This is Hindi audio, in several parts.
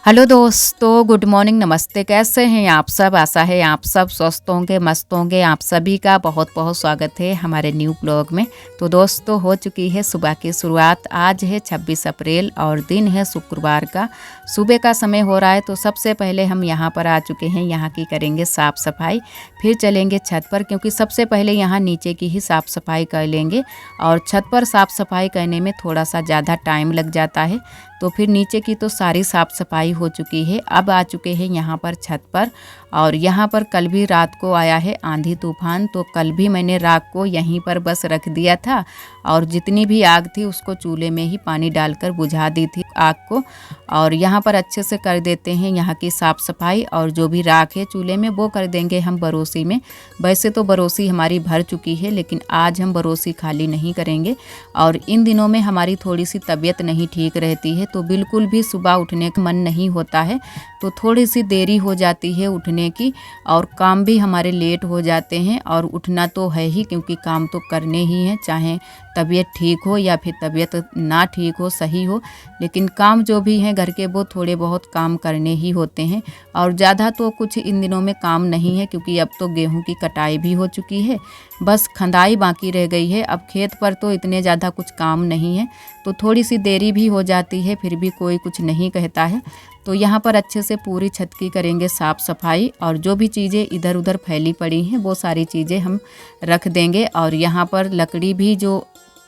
हेलो दोस्तों, गुड मॉर्निंग, नमस्ते। कैसे हैं आप सब? आशा है आप सब स्वस्थ होंगे, मस्त होंगे। आप सभी का बहुत बहुत स्वागत है हमारे न्यू ब्लॉग में। तो दोस्तों, हो चुकी है सुबह की शुरुआत। आज है 26 अप्रैल और दिन है शुक्रवार का। सुबह का समय हो रहा है। तो सबसे पहले हम यहाँ पर आ चुके हैं। यहाँ की करेंगे साफ़ सफाई, फिर चलेंगे छत पर, क्योंकि सबसे पहले यहाँ नीचे की ही साफ़ सफाई कर लेंगे। और छत पर साफ़ सफाई करने में थोड़ा सा ज़्यादा टाइम लग जाता है। तो फिर नीचे की तो सारी साफ़ सफाई हो चुकी है। अब आ चुके हैं यहाँ पर छत पर। और यहाँ पर कल भी रात को आया है आंधी तूफान। तो कल भी मैंने राख को यहीं पर बस रख दिया था और जितनी भी आग थी उसको चूल्हे में ही पानी डालकर बुझा दी थी आग को। और यहाँ पर अच्छे से कर देते हैं यहाँ की साफ़ सफाई। और जो भी राख है चूल्हे में वो कर देंगे हम बरोसी में। वैसे तो बरोसी हमारी भर चुकी है, लेकिन आज हम बरोसी खाली नहीं करेंगे। और इन दिनों में हमारी थोड़ी सी तबीयत नहीं ठीक रहती है, तो बिल्कुल भी सुबह उठने का मन नहीं होता है। तो थोड़ी सी देरी हो जाती है उठने की और काम भी हमारे लेट हो जाते हैं। और उठना तो है ही, क्योंकि काम तो करने ही हैं, चाहे तबीयत ठीक हो या फिर तबीयत ना ठीक हो, सही हो। लेकिन काम जो भी हैं घर के, वो थोड़े बहुत काम करने ही होते हैं। और ज़्यादा तो कुछ इन दिनों में काम नहीं है, क्योंकि अब तो गेहूं की कटाई भी हो चुकी है। बस खंदाई बाकी रह गई है। अब खेत पर तो इतने ज़्यादा कुछ काम नहीं है, तो थोड़ी सी देरी भी हो जाती है, फिर भी कोई कुछ नहीं कहता है। तो यहाँ पर अच्छे से पूरी छत की करेंगे साफ़ सफाई। और जो भी चीज़ें इधर उधर फैली पड़ी हैं वो सारी चीज़ें हम रख देंगे। और यहाँ पर लकड़ी भी जो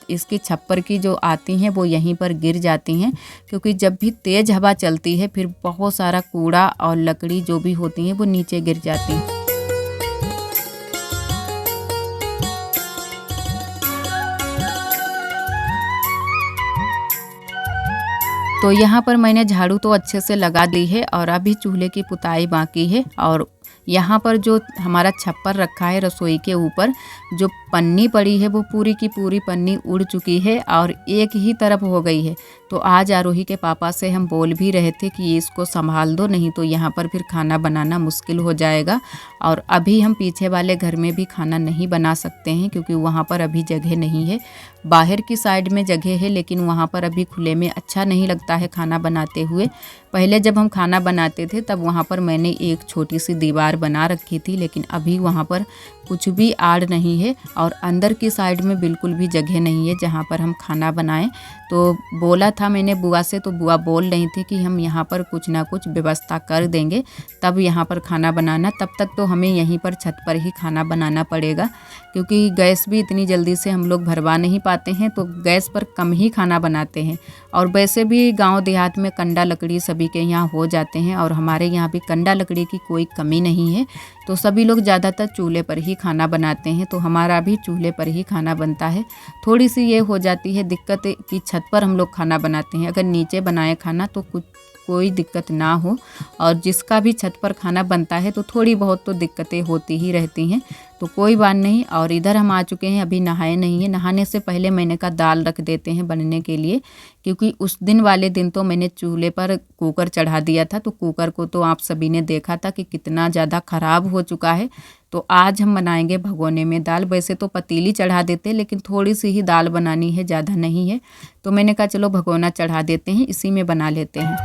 इसकी छप्पर की जो आती हैं वो यहीं पर गिर जाती हैं, क्योंकि जब भी तेज़ हवा चलती है फिर बहुत सारा कूड़ा और लकड़ी जो भी होती हैं वो नीचे गिर जाती हैं। तो यहाँ पर मैंने झाड़ू तो अच्छे से लगा दी है और अभी चूल्हे की पुताई बाकी है। और यहाँ पर जो हमारा छप्पर रखा है रसोई के ऊपर, जो पन्नी पड़ी है वो पूरी की पूरी पन्नी उड़ चुकी है और एक ही तरफ हो गई है। तो आज आरोही के पापा से हम बोल भी रहे थे कि इसको संभाल दो, नहीं तो यहाँ पर फिर खाना बनाना मुश्किल हो जाएगा। और अभी हम पीछे वाले घर में भी खाना नहीं बना सकते हैं, क्योंकि वहाँ पर अभी जगह नहीं है। बाहर की साइड में जगह है, लेकिन वहाँ पर अभी खुले में अच्छा नहीं लगता है खाना बनाते हुए। पहले जब हम खाना बनाते थे तब वहाँ पर मैंने एक छोटी सी दीवार बना रखी थी, लेकिन अभी वहाँ पर कुछ भी आड़ नहीं है और अंदर की साइड में बिल्कुल भी जगह नहीं है जहाँ पर हम खाना बनाएं। तो बोला था मैंने बुआ से, तो बुआ बोल रही थी कि हम यहाँ पर कुछ ना कुछ व्यवस्था कर देंगे, तब यहाँ पर खाना बनाना। तब तक तो हमें यहीं पर छत पर ही खाना बनाना पड़ेगा, क्योंकि गैस भी इतनी जल्दी से हम लोग भरवा नहीं पाते हैं, तो गैस पर कम ही खाना बनाते हैं। और वैसे भी गांव देहात में कंडा लकड़ी सभी के यहाँ हो जाते हैं, और हमारे यहाँ भी कंडा लकड़ी की कोई कमी नहीं है। तो सभी लोग ज़्यादातर चूल्हे पर ही खाना बनाते हैं, तो हमारा भी चूल्हे पर ही खाना बनता है। थोड़ी सी ये हो जाती है दिक्कत कि छत पर हम लोग खाना बनाते हैं, अगर नीचे बनाए खाना तो कोई दिक्कत ना हो। और जिसका भी छत पर खाना बनता है तो थोड़ी बहुत तो दिक्कतें होती ही रहती हैं, तो कोई बात नहीं। और इधर हम आ चुके हैं, अभी नहाए नहीं है। नहाने से पहले मैंने कहा दाल रख देते हैं बनने के लिए, क्योंकि उस दिन वाले दिन तो मैंने चूल्हे पर कुकर चढ़ा दिया था। तो कुकर को तो आप सभी ने देखा था कि कितना ज़्यादा ख़राब हो चुका है। तो आज हम बनाएंगे भगोने में दाल। वैसे तो पतीली चढ़ा देते, लेकिन थोड़ी सी ही दाल बनानी है, ज़्यादा नहीं है। तो मैंने कहा चलो भगोना चढ़ा देते हैं, इसी में बना लेते हैं।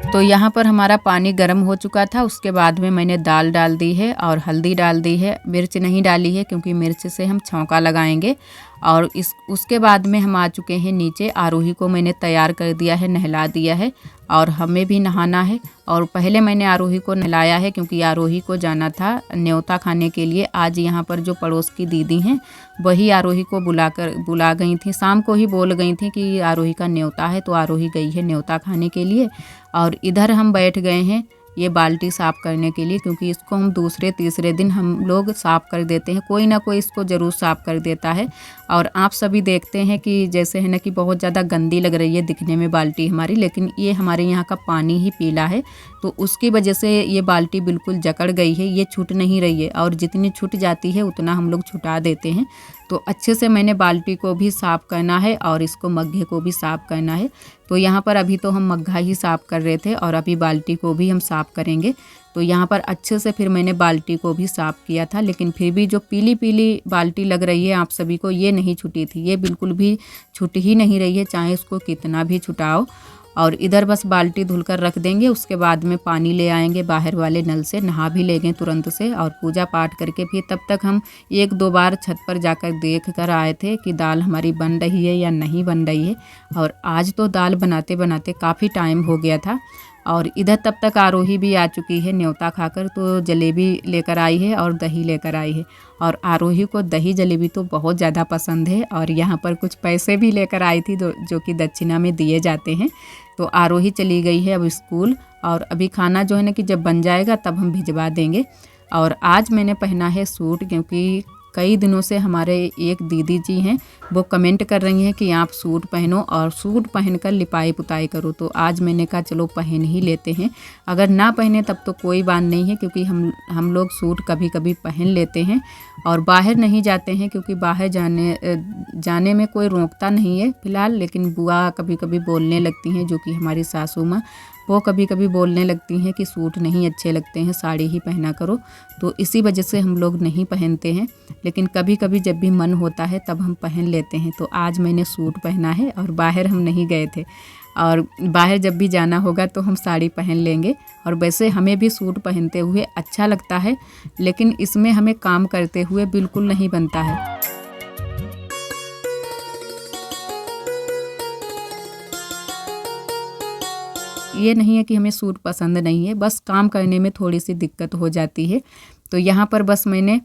तो यहाँ पर हमारा पानी गर्म हो चुका था। उसके बाद में मैंने दाल डाल दी है और हल्दी डाल दी है। मिर्च नहीं डाली है, क्योंकि मिर्च से हम छौंका लगाएंगे। और उसके बाद में हम आ चुके हैं नीचे। आरोही को मैंने तैयार कर दिया है, नहला दिया है, और हमें भी नहाना है। और पहले मैंने आरोही को नहलाया है, क्योंकि आरोही को जाना था न्योता खाने के लिए। आज यहाँ पर जो पड़ोस की दीदी हैं वही आरोही को बुला गई थी, शाम को ही बोल गई थी कि आरोही का न्योता है। तो आरोही गई है न्योता खाने के लिए। और इधर हम बैठ गए हैं ये बाल्टी साफ़ करने के लिए, क्योंकि इसको हम दूसरे तीसरे दिन हम लोग साफ़ कर देते हैं। कोई ना कोई इसको ज़रूर साफ़ कर देता है। और आप सभी देखते हैं कि जैसे है ना कि बहुत ज़्यादा गंदी लग रही है दिखने में बाल्टी हमारी, लेकिन ये हमारे यहाँ का पानी ही पीला है, तो उसकी वजह से ये बाल्टी बिल्कुल जकड़ गई है, ये छूट नहीं रही है। और जितनी छूट जाती है उतना हम लोग छुटा देते हैं। तो अच्छे से मैंने बाल्टी को भी साफ़ करना है और इसको मग्घे को भी साफ़ करना है। तो यहाँ पर अभी तो हम मग्घा ही साफ़ कर रहे थे और अभी बाल्टी को भी हम साफ़ करेंगे। तो यहाँ पर अच्छे से फिर मैंने बाल्टी को भी साफ़ किया था, लेकिन फिर भी जो पीली पीली बाल्टी लग रही है आप सभी को, ये नहीं छूटी थी, ये बिल्कुल भी छूट ही नहीं रही है, चाहे इसको कितना भी छुटाओ। और इधर बस बाल्टी धुलकर रख देंगे, उसके बाद में पानी ले आएंगे बाहर वाले नल से, नहा भी लेंगे तुरंत से और पूजा पाठ करके फिर तब तक हम 1-2 बार छत पर जाकर देख कर आए थे कि दाल हमारी बन रही है या नहीं बन रही है। और आज तो दाल बनाते बनाते काफ़ी टाइम हो गया था। और इधर तब तक आरोही भी आ चुकी है न्योता खाकर, तो जलेबी लेकर आई है और दही लेकर आई है। और आरोही को दही जलेबी तो बहुत ज़्यादा पसंद है और यहाँ पर कुछ पैसे भी लेकर आई थी जो कि दक्षिणा में दिए जाते हैं। तो आरोही चली गई है अब स्कूल, और अभी खाना जो है ना कि जब बन जाएगा तब हम भिजवा देंगे। और आज मैंने पहना है सूट, क्योंकि कई दिनों से हमारे एक दीदी जी हैं वो कमेंट कर रही हैं कि आप सूट पहनो और सूट पहनकर लिपाई पुताई करो, तो आज मैंने कहा चलो पहन ही लेते हैं। अगर ना पहने तब तो कोई बात नहीं है, क्योंकि हम लोग सूट कभी कभी पहन लेते हैं और बाहर नहीं जाते हैं, क्योंकि बाहर जाने में कोई रोकता नहीं है फ़िलहाल। लेकिन बुआ कभी कभी बोलने लगती हैं, जो कि हमारी सासू माँ, वो कभी कभी बोलने लगती हैं कि सूट नहीं अच्छे लगते हैं, साड़ी ही पहना करो, तो इसी वजह से हम लोग नहीं पहनते हैं। लेकिन कभी कभी जब भी मन होता है तब हम पहन लेते हैं। तो आज मैंने सूट पहना है और बाहर हम नहीं गए थे, और बाहर जब भी जाना होगा तो हम साड़ी पहन लेंगे। और वैसे हमें भी सूट पहनते हुए अच्छा लगता है, लेकिन इसमें हमें काम करते हुए बिल्कुल नहीं बनता है। ये नहीं है कि हमें सूट पसंद नहीं है, बस काम करने में थोड़ी सी दिक्कत हो जाती है। तो यहाँ पर बस मैंने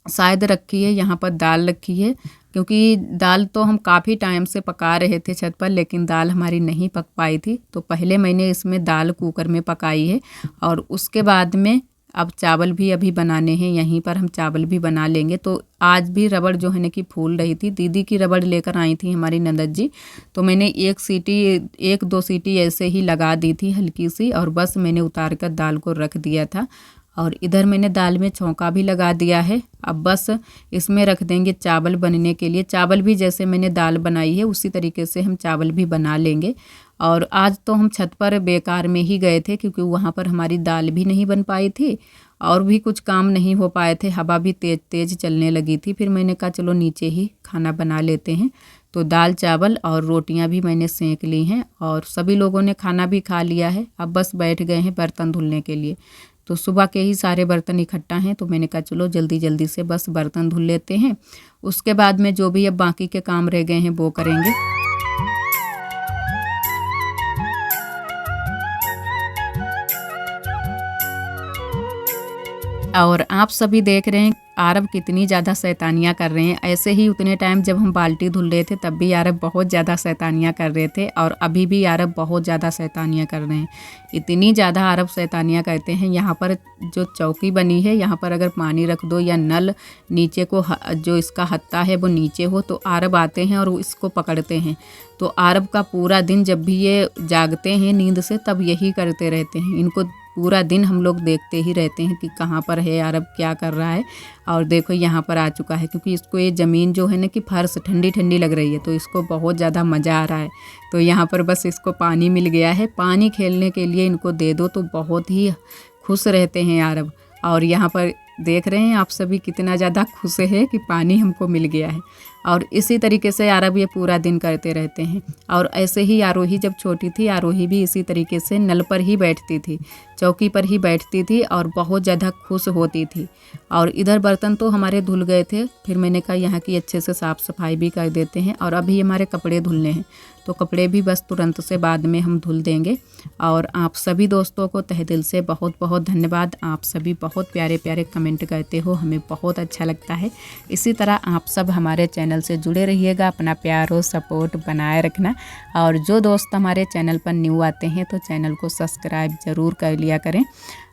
शायद रखी है, यहाँ पर दाल रखी है, क्योंकि दाल तो हम काफ़ी टाइम से पका रहे थे छत पर, लेकिन दाल हमारी नहीं पक पाई थी। तो पहले मैंने इसमें दाल कुकर में पकाई है और उसके बाद में अब चावल भी अभी बनाने हैं, यहीं पर हम चावल भी बना लेंगे। तो आज भी रबड़ जो है ना कि फूल रही थी, दीदी की रबड़ लेकर आई थी हमारी ननद जी, तो मैंने 1-2 सीटी ऐसे ही लगा दी थी हल्की सी, और बस मैंने उतार कर दाल को रख दिया था। और इधर मैंने दाल में छौंका भी लगा दिया है। अब बस इसमें रख देंगे चावल बनने के लिए। चावल भी जैसे मैंने दाल बनाई है उसी तरीके से हम चावल भी बना लेंगे। और आज तो हम छत पर बेकार में ही गए थे, क्योंकि वहाँ पर हमारी दाल भी नहीं बन पाई थी और भी कुछ काम नहीं हो पाए थे, हवा भी तेज़ तेज़ चलने लगी थी। फिर मैंने कहा चलो नीचे ही खाना बना लेते हैं। तो दाल चावल और रोटियां भी मैंने सेंक ली हैं और सभी लोगों ने खाना भी खा लिया है। अब बस बैठ गए हैं बर्तन धुलने के लिए। तो सुबह के ही सारे बर्तन इकट्ठा हैं, तो मैंने कहा चलो जल्दी जल्दी से बस बर्तन धुल लेते हैं, उसके बाद में जो भी अब बाकी के काम रह गए हैं वो करेंगे। और आप सभी देख रहे हैं आरब कितनी ज़्यादा शैतानियाँ कर रहे हैं। ऐसे ही उतने टाइम जब हम बाल्टी धुल रहे थे तब भी आरब बहुत ज़्यादा शैतानियाँ कर रहे थे, और अभी भी आरब बहुत ज़्यादा शैतानियाँ कर रहे हैं। इतनी ज़्यादा आरब शैतानियाँ करते हैं। यहाँ पर जो चौकी बनी है, यहाँ पर अगर पानी रख दो या नल नीचे को जो इसका हत्ता है वो नीचे हो, तो आरब आते हैं और इसको पकड़ते हैं। तो आरब का पूरा दिन जब भी ये जागते हैं नींद से तब यही करते रहते हैं। इनको पूरा दिन हम लोग देखते ही रहते हैं कि कहाँ पर है अरब, क्या कर रहा है। और देखो यहाँ पर आ चुका है, क्योंकि इसको ये ज़मीन जो है ना कि फर्श ठंडी ठंडी लग रही है, तो इसको बहुत ज़्यादा मज़ा आ रहा है। तो यहाँ पर बस इसको पानी मिल गया है, पानी खेलने के लिए इनको दे दो तो बहुत ही खुश रहते हैं अरब। और यहाँ पर देख रहे हैं आप सभी कितना ज़्यादा खुश है कि पानी हमको मिल गया है। और इसी तरीके से आरब ये पूरा दिन करते रहते हैं। और ऐसे ही आरोही जब छोटी थी, आरोही भी इसी तरीके से नल पर ही बैठती थी, चौकी पर ही बैठती थी और बहुत ज़्यादा खुश होती थी। और इधर बर्तन तो हमारे धुल गए थे, फिर मैंने कहा यहाँ की अच्छे से साफ़ सफाई भी कर देते हैं। और अभी हमारे कपड़े धुलने हैं, तो कपड़े भी बस तुरंत से बाद में हम धुल देंगे। और आप सभी दोस्तों को तहे दिल से बहुत बहुत धन्यवाद। आप सभी बहुत प्यारे प्यारे कमेंट करते हो, हमें बहुत अच्छा लगता है। इसी तरह आप सब हमारे चैनल से जुड़े रहिएगा, अपना प्यार और सपोर्ट बनाए रखना। और जो दोस्त हमारे चैनल पर न्यू आते हैं तो चैनल को सब्सक्राइब ज़रूर कर लिया करें।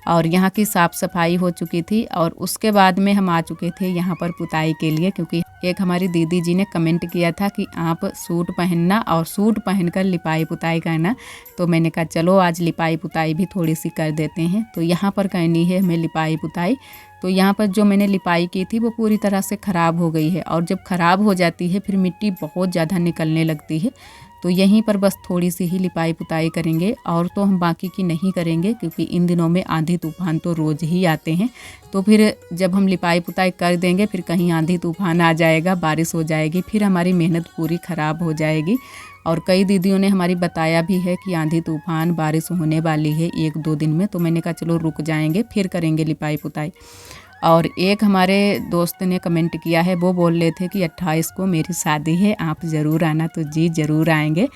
और यहाँ की साफ़ सफाई हो चुकी थी और उसके बाद में हम आ चुके थे यहाँ पर पुताई के लिए, क्योंकि एक हमारी दीदी जी ने कमेंट किया था कि आप सूट पहनना और सूट पहनकर लिपाई पुताई करना। तो मैंने कहा चलो आज लिपाई पुताई भी थोड़ी सी कर देते हैं। तो यहाँ पर करनी है हमें लिपाई पुताई। तो यहाँ पर जो मैंने लिपाई की थी वो पूरी तरह से ख़राब हो गई है, और जब ख़राब हो जाती है फिर मिट्टी बहुत ज़्यादा निकलने लगती है। तो यहीं पर बस थोड़ी सी ही लिपाई पुताई करेंगे और तो हम बाकी की नहीं करेंगे, क्योंकि इन दिनों में आंधी तूफान तो रोज़ ही आते हैं। तो फिर जब हम लिपाई पुताई कर देंगे फिर कहीं आंधी तूफान आ जाएगा, बारिश हो जाएगी, फिर हमारी मेहनत पूरी ख़राब हो जाएगी। और कई दीदियों ने हमारी बताया भी है कि आंधी तूफान बारिश होने वाली है 1-2 दिन में, तो मैंने कहा चलो रुक जाएंगे फिर करेंगे लिपाई पुताई। और एक हमारे दोस्त ने कमेंट किया है, वो बोल रहे थे कि 28 को मेरी शादी है, आप ज़रूर आना। तो जी ज़रूर आएंगे।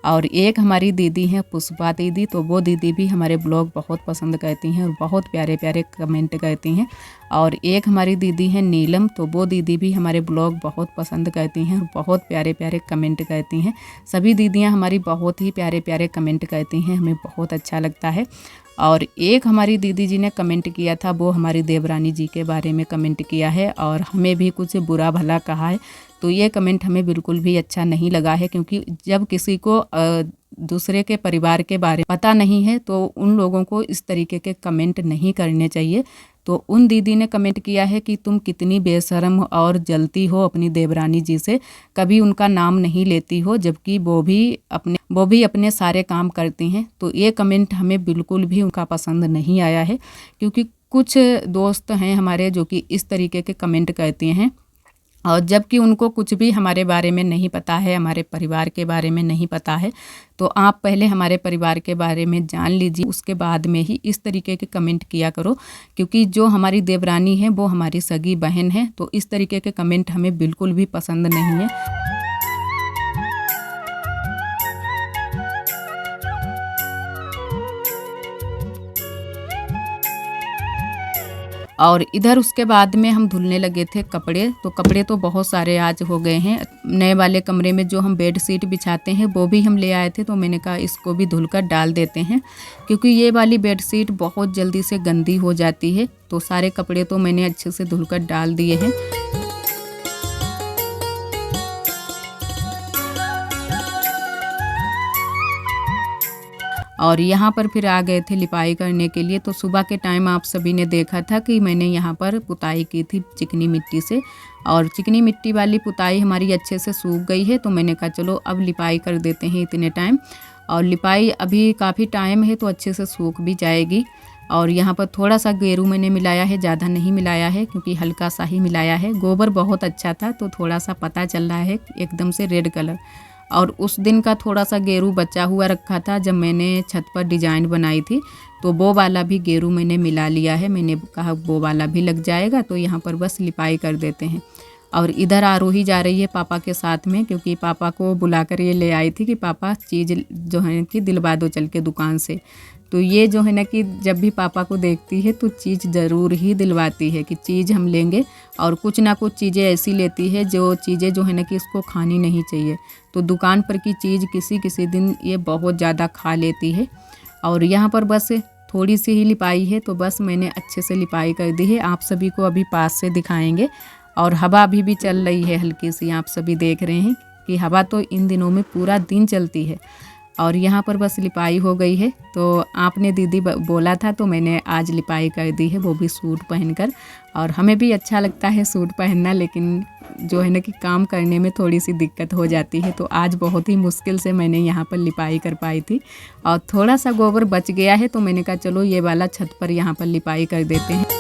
और एक हमारी दीदी हैं पुष्पा दीदी, तो वो दीदी भी हमारे ब्लॉग बहुत पसंद करती हैं और बहुत प्यारे प्यारे कमेंट करती हैं। और एक हमारी दीदी हैं नीलम, तो वो दीदी भी हमारे ब्लॉग बहुत पसंद करती हैं और बहुत प्यारे प्यारे कमेंट करती हैं। सभी दीदियां हमारी बहुत ही प्यारे प्यारे कमेंट करती हैं, हमें बहुत अच्छा लगता है। और एक हमारी दीदी जी ने कमेंट किया था, वो हमारी देवरानी जी के बारे में कमेंट किया है और हमें भी कुछ बुरा भला कहा है। तो ये कमेंट हमें बिल्कुल भी अच्छा नहीं लगा है, क्योंकि जब किसी को दूसरे के परिवार के बारे में पता नहीं है तो उन लोगों को इस तरीके के कमेंट नहीं करने चाहिए। तो उन दीदी ने कमेंट किया है कि तुम कितनी बेशर्म और जलती हो अपनी देवरानी जी से, कभी उनका नाम नहीं लेती हो, जबकि वो भी अपने सारे काम करती हैं। तो ये कमेंट हमें बिल्कुल भी उनका पसंद नहीं आया है, क्योंकि कुछ दोस्त हैं हमारे जो कि इस तरीके के कमेंट करते हैं और जबकि उनको कुछ भी हमारे बारे में नहीं पता है, हमारे परिवार के बारे में नहीं पता है। तो आप पहले हमारे परिवार के बारे में जान लीजिए, उसके बाद में ही इस तरीके के कमेंट किया करो, क्योंकि जो हमारी देवरानी है वो हमारी सगी बहन है। तो इस तरीके के कमेंट हमें बिल्कुल भी पसंद नहीं है। और इधर उसके बाद में हम धुलने लगे थे कपड़े। तो कपड़े तो बहुत सारे आज हो गए हैं। नए वाले कमरे में जो हम बेड शीट बिछाते हैं वो भी हम ले आए थे, तो मैंने कहा इसको भी धुलकर डाल देते हैं, क्योंकि ये वाली बेड शीट बहुत जल्दी से गंदी हो जाती है। तो सारे कपड़े तो मैंने अच्छे से धुलकर डाल दिए हैं। और यहाँ पर फिर आ गए थे लिपाई करने के लिए। तो सुबह के टाइम आप सभी ने देखा था कि मैंने यहाँ पर पुताई की थी चिकनी मिट्टी से, और चिकनी मिट्टी वाली पुताई हमारी अच्छे से सूख गई है। तो मैंने कहा चलो अब लिपाई कर देते हैं इतने टाइम, और लिपाई अभी काफ़ी टाइम है तो अच्छे से सूख भी जाएगी। और यहाँ पर थोड़ा सा गेरू मैंने मिलाया है, ज़्यादा नहीं मिलाया है, क्योंकि हल्का सा ही मिलाया है। गोबर बहुत अच्छा था तो थोड़ा सा पता चल रहा है एकदम से रेड कलर। और उस दिन का थोड़ा सा गेरू बचा हुआ रखा था जब मैंने छत पर डिजाइन बनाई थी, तो वो वाला भी गेरू मैंने मिला लिया है। मैंने कहा वो वाला भी लग जाएगा, तो यहाँ पर बस लिपाई कर देते हैं। और इधर आरोही जा रही है पापा के साथ में, क्योंकि पापा को बुलाकर ये ले आई थी कि पापा चीज़ जो है कि दिलवा दो चल के दुकान से। तो ये जो है ना कि जब भी पापा को देखती है तो चीज़ ज़रूर ही दिलवाती है कि चीज़ हम लेंगे, और कुछ ना कुछ चीज़ें ऐसी लेती है जो चीज़ें जो है ना कि इसको खानी नहीं चाहिए। तो दुकान पर की चीज़ किसी किसी दिन ये बहुत ज़्यादा खा लेती है। और यहाँ पर बस थोड़ी सी ही लिपाई है, तो बस मैंने अच्छे से लिपाई कर दी है। आप सभी को अभी पास से दिखाएंगे। और हवा अभी भी चल रही है हल्की सी, आप सभी देख रहे हैं कि हवा तो इन दिनों में पूरा दिन चलती है। और यहाँ पर बस लिपाई हो गई है। तो आपने दीदी बोला था तो मैंने आज लिपाई कर दी है, वो भी सूट पहनकर। और हमें भी अच्छा लगता है सूट पहनना, लेकिन जो है ना कि काम करने में थोड़ी सी दिक्कत हो जाती है। तो आज बहुत ही मुश्किल से मैंने यहाँ पर लिपाई कर पाई थी, और थोड़ा सा गोबर बच गया है, तो मैंने कहा चलो ये वाला छत पर यहाँ पर लिपाई कर देते हैं।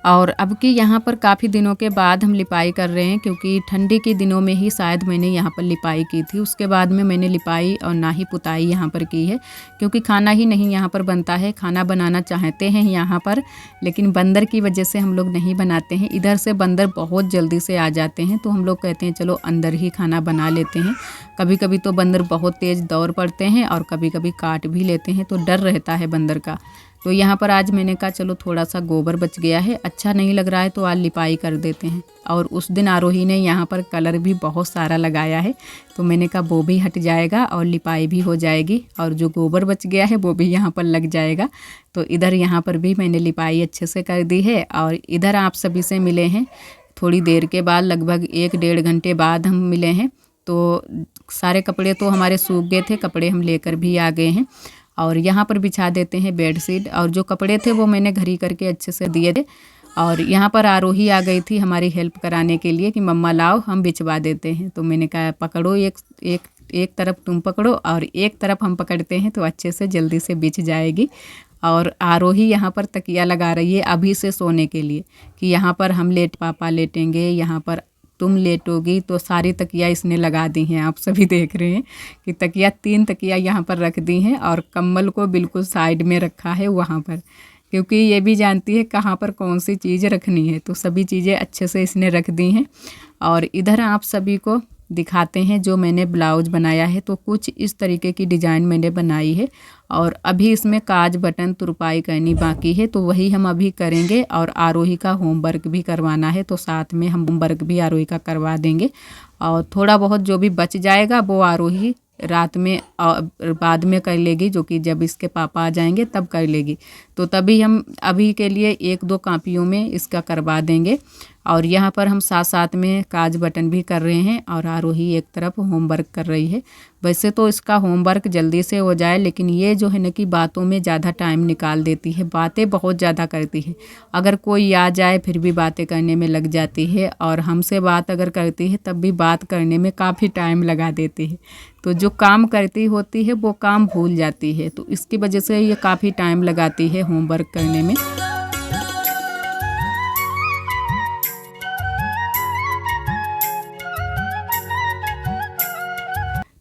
और अब की यहाँ पर काफ़ी दिनों के बाद हम लिपाई कर रहे हैं, क्योंकि ठंडी के दिनों में ही शायद मैंने यहाँ पर लिपाई की थी। उसके बाद में मैंने लिपाई और ना ही पुताई यहाँ पर की है, क्योंकि खाना ही नहीं यहाँ पर बनता है। खाना बनाना चाहते हैं यहाँ पर, लेकिन बंदर की वजह से हम लोग नहीं बनाते हैं। इधर से बंदर बहुत जल्दी से आ जाते हैं, तो हम लोग कहते हैं चलो अंदर ही खाना बना लेते हैं। कभी कभी तो बंदर बहुत तेज़ दौड़ पड़ते हैं और कभी कभी काट भी लेते हैं, तो डर रहता है बंदर का। तो यहाँ पर आज मैंने कहा चलो थोड़ा सा गोबर बच गया है, अच्छा नहीं लग रहा है, तो आज लिपाई कर देते हैं। और उस दिन आरोही ने यहाँ पर कलर भी बहुत सारा लगाया है, तो मैंने कहा वो भी हट जाएगा और लिपाई भी हो जाएगी, और जो गोबर बच गया है वो भी यहाँ पर लग जाएगा। तो इधर यहाँ पर भी मैंने लिपाई अच्छे से कर दी है। और इधर आप सभी से मिले हैं थोड़ी देर के बाद, लगभग 1-1.5 घंटे बाद हम मिले हैं। तो सारे कपड़े तो हमारे सूख गए थे, कपड़े हम लेकर भी आ गए हैं। और यहाँ पर बिछा देते हैं बेडशीट। और जो कपड़े थे वो मैंने घड़ी करके अच्छे से दिए थे। और यहाँ पर आरोही आ गई थी हमारी हेल्प कराने के लिए कि मम्मा लाओ हम बिछवा देते हैं। तो मैंने कहा पकड़ो, एक तरफ तुम पकड़ो और एक तरफ हम पकड़ते हैं तो अच्छे से जल्दी से बिछ जाएगी। और आरोही यहाँ पर तकिया लगा रही है अभी से सोने के लिए कि यहाँ पर हम पापा लेटेंगे, यहाँ पर तुम लेटोगी। तो सारी तकिया इसने लगा दी हैं, आप सभी देख रहे हैं कि तकिया 3 तकिया यहाँ पर रख दी हैं और कंबल को बिल्कुल साइड में रखा है वहाँ पर, क्योंकि ये भी जानती है कहाँ पर कौन सी चीज़ रखनी है। तो सभी चीज़ें अच्छे से इसने रख दी हैं। और इधर आप सभी को दिखाते हैं जो मैंने ब्लाउज बनाया है। तो कुछ इस तरीके की डिज़ाइन मैंने बनाई है और अभी इसमें काज बटन तुरपाई करनी बाकी है, तो वही हम अभी करेंगे। और आरोही का होमवर्क भी करवाना है, तो साथ में हम होमवर्क भी आरोही का करवा देंगे। और थोड़ा बहुत जो भी बच जाएगा वो आरोही रात में बाद में कर लेगी, जो कि जब इसके पापा आ जाएंगे तब कर लेगी। तो तभी हम अभी के लिए 1-2 कापियों में इसका करवा देंगे। और यहाँ पर हम साथ साथ में काज बटन भी कर रहे हैं और आरोही एक तरफ होमवर्क कर रही है। वैसे तो इसका होमवर्क जल्दी से हो जाए, लेकिन ये जो है ना कि बातों में ज़्यादा टाइम निकाल देती है, बातें बहुत ज़्यादा करती है। अगर कोई आ जाए फिर भी बातें करने में लग जाती है, और हमसे बात अगर करती है तब भी बात करने में काफ़ी टाइम लगा देती है। तो जो काम करती होती है वो काम भूल जाती है, तो इसकी वजह से ये काफ़ी टाइम लगाती है होमवर्क करने में।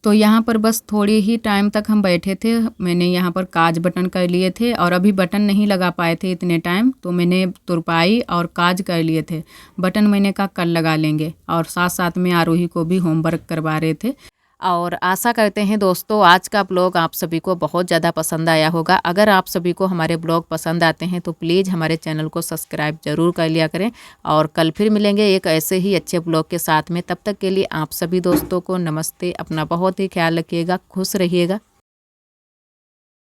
तो यहाँ पर बस थोड़ी ही टाइम तक हम बैठे थे। मैंने यहाँ पर काज बटन कर लिए थे और अभी बटन नहीं लगा पाए थे इतने टाइम, तो मैंने तुरपाई और काज कर लिए थे। बटन मैंने कहा कल लगा लेंगे। और साथ साथ में आरोही को भी होमवर्क करवा रहे थे। और आशा करते हैं दोस्तों आज का ब्लॉग आप सभी को बहुत ज़्यादा पसंद आया होगा। अगर आप सभी को हमारे ब्लॉग पसंद आते हैं तो प्लीज़ हमारे चैनल को सब्सक्राइब ज़रूर कर लिया करें। और कल फिर मिलेंगे एक ऐसे ही अच्छे ब्लॉग के साथ में। तब तक के लिए आप सभी दोस्तों को नमस्ते। अपना बहुत ही ख्याल रखिएगा, खुश रहिएगा।